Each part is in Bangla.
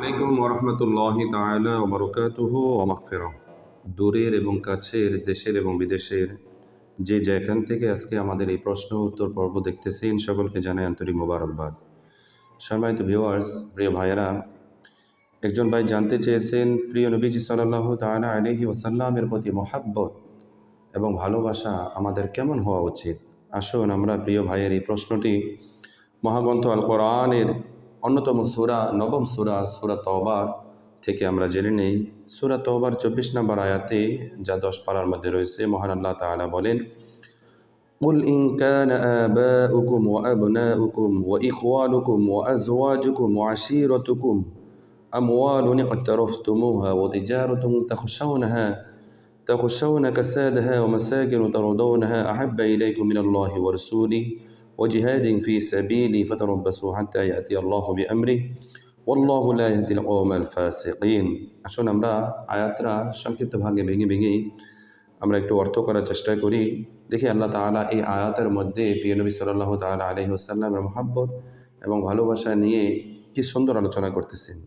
আলাইকুম ওরহমতুল্লাহি তাআলা ওয়া বারাকাতুহু ওয়া মাগফিরাহ। দূরের এবং কাছের, দেশের এবং বিদেশের যে যেখান থেকে আজকে আমাদের এই প্রশ্ন উত্তর পর্ব দেখতেছেন, সকলকে জানাই আন্তরিক মোবারকবাদ। সম্মানিত ভিউয়ার্স, প্রিয় ভাইয়েরা, একজন ভাই জানতে চেয়েছেন প্রিয় নবীজি সাল্লাল্লাহু তাআলা আলাইহি ওয়াসাল্লামের প্রতি মহাব্বত এবং ভালোবাসা আমাদের কেমন হওয়া উচিত। আসুন আমরা প্রিয় ভাইয়ের এই প্রশ্নটি মহাগ্রন্থ আল কোরআনের অন্যতম সূরা, নবম সূরা, সূরা তওবার থেকে আমরা জেনে নেই। সূরা তওবার 24 নম্বর আয়াতে, যা 10 পারার মধ্যে রয়েছে, মহান আল্লাহ তাআলা বলেন, قل إن كان آباؤكم وأبناؤكم وإخوانكم وأزواجكم وعشيرتكم أموال اقترفتموها وتجارة تخشون كسادها ومساكن ترضونها أحب إليكم من الله ورسوله وجهاد في سبيلي فتربصوا حتى يأتي الله بأمره والله لا يهدي القوم الفاسقين। আসুন আমরা আয়াতরা সংক্ষিপ্ত ভাগে ভেঙে ভেঙে আমরা একটু অর্থ করার চেষ্টা করি। দেখি আল্লাহ তাআলা এই আয়াতের মধ্যে প্রিয় নবী সাল্লাল্লাহু তাআলা আলাইহি ওয়াসাল্লামের মহব্বত এবং ভালোবাসা নিয়ে কি সুন্দর আলোচনা করতেছেন।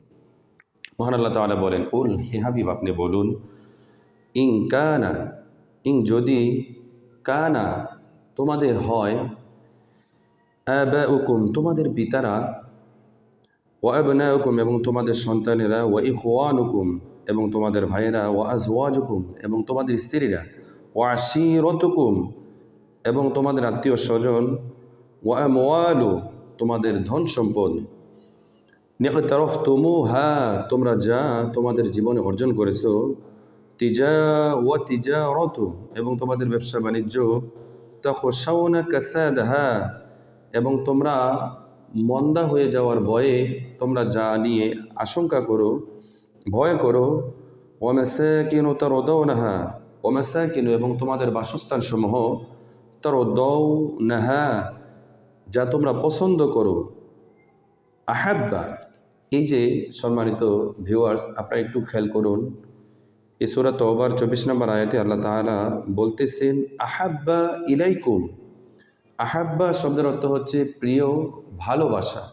মহান আল্লাহ তাআলা বলেন, উল, হে হাবিব আপনি বলুন, ইং কানা, ইং যদি, কানা তোমাদের হয়, আবাউকুম তোমাদের পিতারা, ওয়া আবনাউকুম এবং তোমাদের সন্তানেরা, ওয়া ইখওয়ানুকুম এবং তোমাদের ভাইয়েরা, ওয়া আজওয়াজুকুম এবং তোমাদের স্ত্রীরা, ওয়া আশিরতুকুম এবং তোমাদের আত্মীয় স্বজন, ওয়া আমওয়ালু তোমাদের ধন সম্পদ, নিকতারফতুমুহা তোমরা যা তোমাদের জীবনে অর্জন করেছো, তিজারতু এবং তোমাদের ব্যবসা বাণিজ্য, তাখশাউনা কাসাদাহা এবং তোমরা মন্দা হয়ে যাওয়ার ভয়ে তোমরা যা নিয়ে আশঙ্কা করো, ভয় করো, ওয়া মাসাকিনু তারদাউনাহা, ওয়া মাসাকিনু এবং তোমাদের বাসস্থানসমূহ, তারদাউনাহা যা তোমরা পছন্দ করো, আহাব্বা। এই যে সম্মানিত ভিউয়ার্স, আপনারা একটু খেয়াল করুন, এই সূরা তওবার 24 নম্বর আয়াতে আল্লাহ তাআলা বলতেছেন আহাব্বা ইলাইকুম। আহাব্বা শব্দের অর্থ হচ্ছে প্রিয়, ভালোবাসা।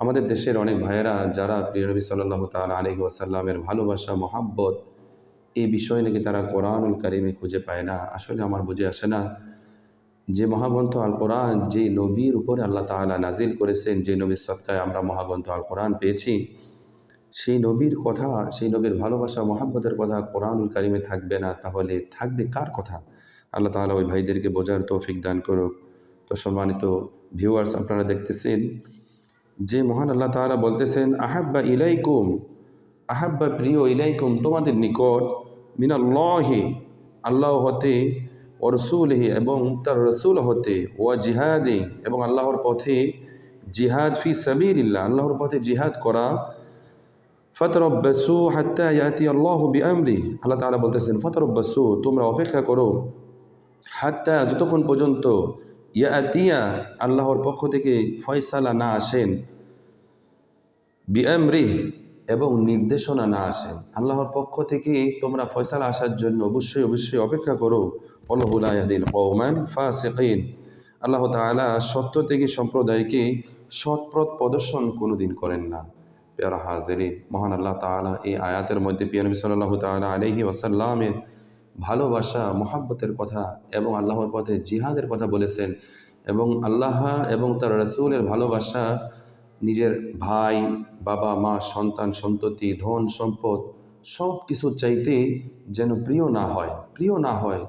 আমাদের দেশের অনেক ভাইয়েরা যারা প্রিয় নবী সাল্লাল্লাহু তাআলা আলাইহি ওয়াসাল্লামের ভালোবাসা, মহাব্বত এই বিষয় নাকি তারা কোরআনুল কারিমে খুঁজে পায় না। আসলে আমার বুঝে আসে না যে মহাগ্রন্থ আল কোরআন, যে নবীর উপরে আল্লাহ তাআলা নাজিল করেছেন, যে নবীর সদকায় আমরা মহাগ্রন্থ আল কোরআন পেয়েছি, সেই নবীর কথা, সেই নবীর ভালোবাসা, মহাব্বতের কথা কোরআনুল কারিমে থাকবে না, তাহলে থাকবে কার কথা? আল্লাহ তাআলা ওই ভাইদেরকে বোঝার তৌফিক দান করুক। তো সম্মানিত ভিউয়ার্স, আপনারা দেখতেছেন যে মহান আল্লাহ তাআলা বলতেছেন আহাব্বা ইলাইকুম, আহাব্বা প্রিয়, ইলাইকুম তোমাদের নিকট, মিনাল্লাহি আল্লাহ হতে, ও রসুলহি এবং তার রসুল হতে, ওয়া জিহাদি এবং আল্লাহর পথে জিহাদ, ফি সাবিলিল্লাহ আল্লাহর পথে জিহাদ করা, ফাতারাব্বাসু হাত্তা ইয়াতি আল্লাহু বিআমরি আল্লাহ তাআলা বলতেছেন ফাতারাব্বাসু তোমরা অপেক্ষা করো, হাত্তা যতক্ষণ পর্যন্ত, ইয়াতিয়া আল্লাহর পক্ষ থেকে ফয়সালা না আসেন, বিআমরি এবং নির্দেশনা না আসেন। আল্লাহর পক্ষ থেকে তোমরা ফয়সালা আসার জন্য অবশ্যই অবশ্যই অপেক্ষা করো। আল্লাহু লা ইয়াহদিল কওমাল ফাসিকিন আল্লাহ তাআলা সত্য থেকে সম্প্রদায়কে সৎপথ প্রদর্শন কোনোদিন করেন না। প্যারা হাজিরিন, মহান আল্লাহ তাআলা এই আয়াতের মধ্যে প্রিয় নবী সাল্লাল্লাহু তাআলা আলাইহি ওয়াসাল্লামের ভালোবাসা, মহাব্বতের কথা এবং আল্লাহর পথে জিহাদের কথা বলেছেন, এবং আল্লাহ এবং তার রাসূলের ভালোবাসা নিজের ভাই, বাবা, মা, সন্তান, সন্ততি, ধন সম্পদ সব কিছু চাইতে যেন প্রিয় না হয়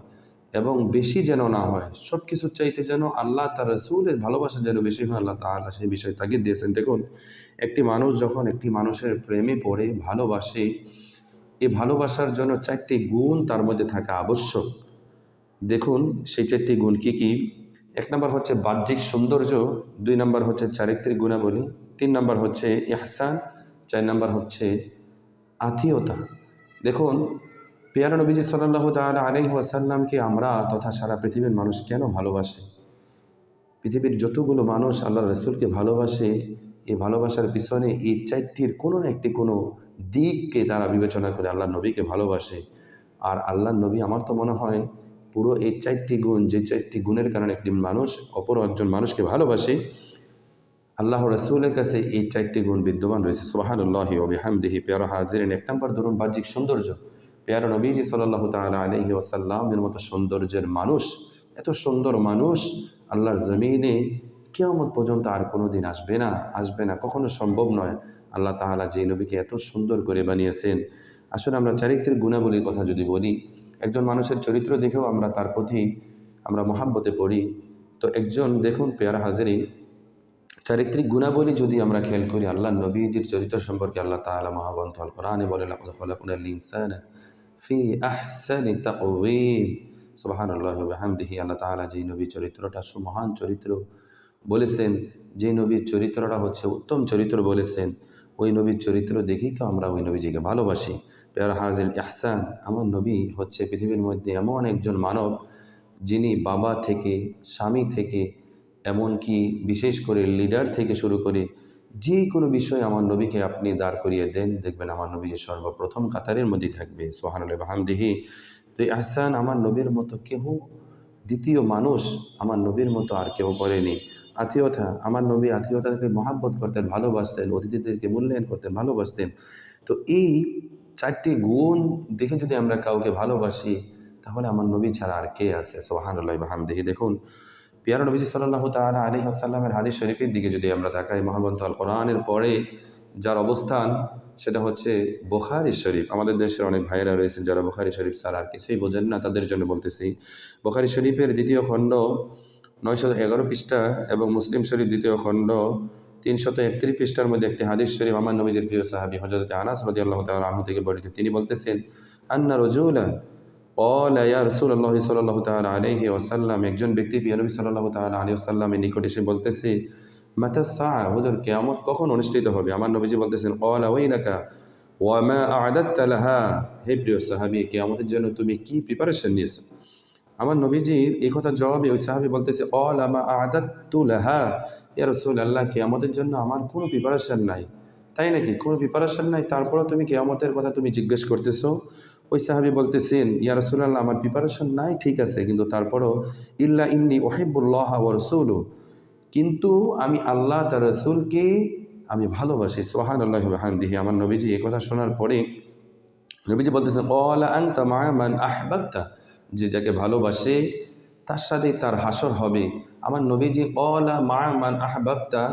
এবং বেশি যেন না হয়, সব কিছু চাইতে যেন আল্লাহ তার রাসূলের ভালোবাসা যেন বেশি হয়। আল্লাহ তাআলা সেই বিষয়ে তাগিদ দিয়েছেন। দেখুন, একটি মানুষ যখন একটি মানুষের প্রেমে পড়ে, ভালোবাসে, এই ভালোবাসার জন্য 4টি গুণ তার মধ্যে থাকা আবশ্যক। দেখুন সেই 4টি গুণ কি কি। 1 নম্বর হচ্ছে বাহ্যিক সৌন্দর্য, 2 নম্বর হচ্ছে চারিত্রিক গুণাবলী, 3 নম্বর হচ্ছে ইহসান, 4 নম্বর হচ্ছে আতিথ্যতা। দেখুন, পেয়ারা নবীজি সাল্লাল্লাহু তাআলা আলাইহি ওয়াসাল্লামকে আমরা তথা সারা পৃথিবীর মানুষ কেন ভালোবাসে? পৃথিবীর যতগুলো মানুষ আল্লাহর রাসূলকে ভালোবাসে, এই ভালোবাসার পিছনে এই 4টির কোনো না একটি কোনো দিককে তারা বিবেচনা করে আল্লাহর নবীকে ভালোবাসে। আর আল্লাহর নবী, আমার তো মনে হয় পুরো এই 4টি গুণ, যে 4টি গুণের কারণে একটি মানুষ অপর একজন মানুষকে ভালোবাসে, আল্লাহ রসুলের কাছে এই 4টি গুণ বিদ্যমান রয়েছে। সুবহানাল্লাহি ওয়া বিহামদিহি। পেয়ারা হাজিরিন, 1 নম্বর ধরুন বাহ্যিক সৌন্দর্য। পেয়ারা নবীজি সাল্লাল্লাহু তাআলা আলাইহি ওয়াসাল্লামের মতো সৌন্দর্যের মানুষ, এত সুন্দর মানুষ আল্লাহর জমিনে কিয়ামত পর্যন্ত আর কোনো দিন আসবে না, কখনো সম্ভব নয়। আল্লাহ তাআলা যে নবীকে এত সুন্দর করে বানিয়েছেন। আসলে আমরা চারিত্রিক গুণাবলীর কথা যদি বলি, একজন মানুষের চরিত্র দেখেও আমরা তার প্রতি আমরা মহাব্বতে পড়ি। তো একজন দেখুন পেয়ারা হাজিরিন, চারিত্রিক গুণাবলী যদি আমরা খেয়াল করি, আল্লাহ নবীজির চরিত্র সম্পর্কে আল্লাহ তাআলা মহাগ্রন্থ আল কোরআনে বলেন, লাকাদ খালাকনাল ইনসানা ফি আহসানি তাকওয়িম। সুবহানাল্লাহি ওয়া বিহামদিহি। আল্লাহ তাআলা যে নবীর চরিত্রটা সুমহান চরিত্র বলেছেন, যে নবীর চরিত্রটা হচ্ছে উত্তম চরিত্র বলেছেন, ওই নবীর চরিত্র দেখেই তো আমরা ওই নবীজিকে ভালোবাসি। পেয়ারা হাজিল ইহসান, আমার নবী হচ্ছে পৃথিবীর মধ্যে এমন একজন মানব যিনি বাবা থেকে, স্বামী থেকে, এমনকি বিশেষ করে লিডার থেকে শুরু করে যে কোনো বিষয়ে আমার নবীকে আপনি দাঁড় করিয়ে দেন, দেখবেন আমার নবী যে সর্বপ্রথম কাতারের মধ্যেই থাকবে। সুবহানাল্লাহি ওয়া বিহামদিহি। তো এই ইহসান আমার নবীর মতো কেউ, দ্বিতীয় মানুষ আমার নবীর মতো আর কেউ করেনি। আত্মীয়তা, আমার নবী আত্মীয়তাকে মহাব্বত করতেন, ভালোবাসতেন, অতিথিদেরকে মূল্যায়ন করতেন, ভালোবাসতেন। তো এই 4টি গুণ দেখে যদি আমরা কাউকে ভালোবাসি, তাহলে আমার নবী ছাড়া আর কে আছে? সুবহানাল্লাহি ওয়া বিহামদিহি। দেখুন পিয়ারা নবীজি সাল্লাল্লাহু তাআলা আলাইহি ওয়াসাল্লামের হাদিস শরীফের দিকে যদি আমরা তাকাই, মহাগ্রন্থ আল কোরআনের পরে যার অবস্থান সেটা হচ্ছে বুখারী শরীফ। আমাদের দেশের অনেক ভাইয়েরা রয়েছেন যারা বুখারী শরীফ ছাড়া আর কিছুই বোঝেন না, তাদের জন্য বলতেছি। বুখারী শরীফের 2য় খণ্ড 911 পৃষ্ঠা এবং মুসলিম শরীফ 2য় খণ্ড 331 পৃষ্ঠার মধ্যে একটি হাদিস শরীফ আমার নবীজির প্রিয় সাহাবী হযরত আনাস রাদিয়াল্লাহু তাআলা আনহু থেকে বর্ণিত। তিনি বলতেছেন, আন্না রাজুলান ক্বালা ইয়া রাসূলুল্লাহ সাল্লাল্লাহু তাআলা আলাইহি ওয়াসাল্লাম, একজন ব্যক্তি প্রিয় নবী সাল্লাল্লাহু তাআলা আলাইহি ওয়াসাল্লামের নিকট এসে বলতেছে, মাতা সাআ, হুজুর কিয়ামত কখন অনুষ্ঠিত হবে? আমার নবীজি বলতেছেন, ক্বালা ওয়াইলাকা ওয়া মা আ'দাদতা লাহা, হে প্রিয় সাহাবী, কিয়ামতের জন্য তুমি কি প্রিপারেশন নিয়েছো? আমার নবীজির এই কথার জবাবে ওই সাহাবী বলতেছে, ক্বালা মা আ'দাদতু লাহা, ইয়া রাসূলুল্লাহ, কিয়ামতের জন্য আমার কোনো প্রিপারেশন নাই। তাই নাকি? কোনো প্রিপারেশন নাই, তারপরও তুমি কিয়ামতের কথা তুমি জিজ্ঞেস করতেছো? ওই সাহাবী বলতেছেন, ইয়া রাসূলুল্লাহ, আমার প্রিপারেশন নাই ঠিক আছে, কিন্তু তারপরও ইল্লা ইন্নী উহিব্বুল্লাহ ওয়া রাসূলুহু, কিন্তু আমি আল্লাহ তার রাসূলকে আমি ভালোবাসি। সুবহানাল্লাহি ওয়া বিহামদিহি। আমার নবীজি এই কথা শোনার পরে নবীজি বলতেছেন, ক্বালা আনতা মা'a মান আহবাবতা, যে যাকে ভালোবাসে তার সাথেই তার হাসর হবে। আমার নবীজি ক্বালা মা'a মান আহবাবতা,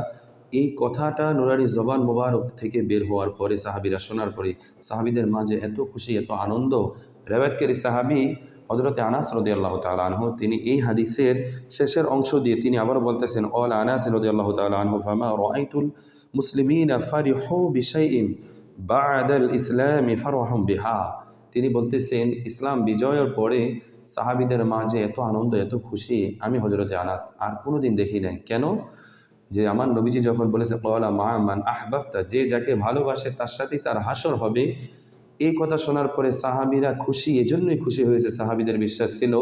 এই কথাটা নুরানি জবান মোবারক থেকে বের হওয়ার পরে সাহাবীরা শোনার পরে সাহাবীদের মাঝে এত খুশি, এত আনন্দ। রিওয়ায়াতকারী সাহাবী হযরত আনাস রাদিয়াল্লাহু তাআলা আনহু, তিনি এই হাদিসের শেষের অংশ দিয়ে তিনি আবারও বলতেছেন, ক্বালা আনাস রাদিয়াল্লাহু তাআলা আনহু, ফামা রাআইতুল মুসলিমিনা ফারিহু বিশাইইন বা'দাল ইসলামি ফারহুম বিহা। তিনি বলতেছেন, ইসলাম বিজয়ের পরে সাহাবীদের মাঝে এত আনন্দ, এত খুশি আমি হযরতে আনাস আর কোনোদিন দেখি নাই। কেন? যে আমার নবীজি যখন বলেছে ক্বালা মা'a মান আহবাবতা, যে যাকে ভালোবাসে তার সাথেই তার হাসর হবে, এই কথা শোনার পরে সাহাবীরা খুশি, এজন্যই খুশি হয়েছে। সাহাবীদের বিশ্বাস ছিল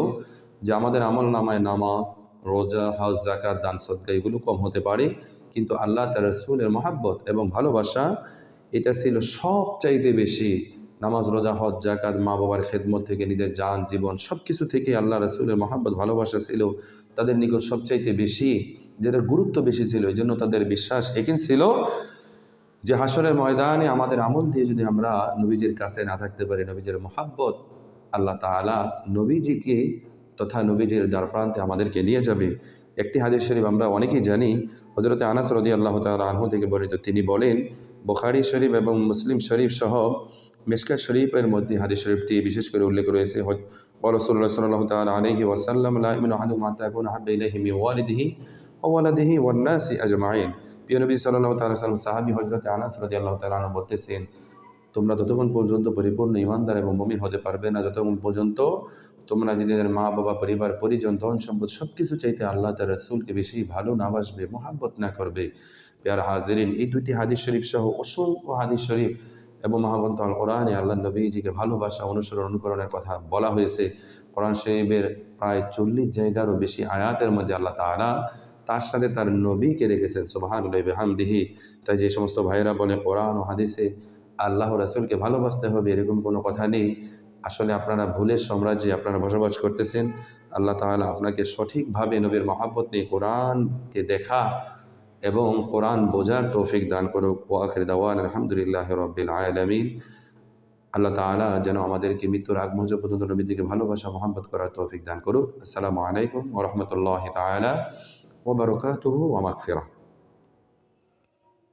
যে আমাদের আমলনামায় নামাজ, রোজা, হজ, যাকাত, দান সদকা এগুলো কম হতে পারে, কিন্তু আল্লাহ তার রাসূলের মহাব্বত এবং ভালোবাসা এটা ছিল সবচাইতে বেশি। নামাজ, রোজা, হজ, যাকাত, মা বাবার খেদমত থেকে নিজের জান, জীবন সব কিছু থেকে আল্লাহ রাসূলের মহাব্বত, ভালোবাসা ছিল তাদের নিকট সবচাইতে বেশি, যেটার গুরুত্ব বেশি ছিল। এই জন্য তাদের বিশ্বাস একিন ছিল যে হাসরের ময়দানে আমাদের আমল দিয়ে যদি আমরা নবীজির কাছে না থাকতে পারি, নবীজির মহাব্বত, আল্লাহ তাআলা নবীজিকে তথা নবীজির দ্বারপ্রান্তে আমাদেরকে নিয়ে যাবে। একটি হাদিস শরীফ আমরা অনেকেই জানি, হযরত আনাস রাদিয়াল্লাহু তাআলা আনহু থেকে বর্ণিত। তিনি বলেন, বুখারী শরীফ এবং মুসলিম শরীফ সহ মিশকাত শরীফের মধ্যে হাদিস শরীফটি বিশেষ করে উল্লেখ রয়েছে। রাসূলুল্লাহ সাল্লাল্লাহু তাআলা আলাইহি ওয়াসাল্লাম, লা ইউমিনু আহাদুকুম হাত্তা ইয়াকুনা আহাব্বা ইলাইহি মিন ওয়ালিদিহি ওয়া ওয়ালাদিহি ওয়ান নাসি আজমাইন। প্রিয় নবী সাল্লাল্লাহু তাআলা সাল্লাম সাহাবী হযরত আনাস রাদিয়াল্লাহু তাআলা আনহু বলতেছেন, তোমরা ততক্ষণ পর্যন্ত পরিপূর্ণ ঈমানদার এবং মুমিন হতে পারবে না যতক্ষণ পর্যন্ত তোমরা নিজেদের মা বাবা, পরিবার পরিজন, ধন সম্পদ সবকিছু চাইতে আল্লাহ তার রাসূলকে বেশি ভালো না বাসবে, মহাব্বত না করবে। প্রিয় হাজিরিন, এই দুইটি হাদিস শরীফ সহ অসংখ্য হাদিস শরীফ এবং মহাগ্রন্থ আল কোরআনে আল্লাহ নবীজিকে ভালোবাসা, অনুসরণ, অনুকরণের কথা বলা হয়েছে। কোরআন শরীফের প্রায় 40 জায়গারও বেশি আয়াতের মধ্যে আল্লাহ তাআলা তার সাথে তার নবীকে রেখেছেন। সুবহানাল্লাহি ওয়া বিহামদিহি। তাই যে সমস্ত ভাইয়েরা বলে কোরআন ও হাদিসে আল্লাহ রাসূলকে ভালোবাসতে হবে, এরকম কোনো কথা নেই। আসলে আপনারা ভুলের সাম্রাজ্যে আপনারা বসবাস করতেছেন। আল্লাহ তাআলা আপনাকে সঠিকভাবে নবীর মহব্বত নিয়ে কোরআনকে দেখা এবং কোরআন বোঝার তৌফিক দান করুক। ওয়া আখির দাওয়ানা আলহামদুলিল্লাহি রাব্বিল আলামিন। আল্লাহ তাআলা যেন আমাদেরকে মৃত্যুর আগ মুহূর্ত পর্যন্ত নবীজিকে ভালোবাসা মহব্বত করার তৌফিক দান করুক। আসসালামু আলাইকুম ওয়া রাহমাতুল্লাহি তাআলা ওয়া বারাকাতুহু ওয়া মাগফিরাহ।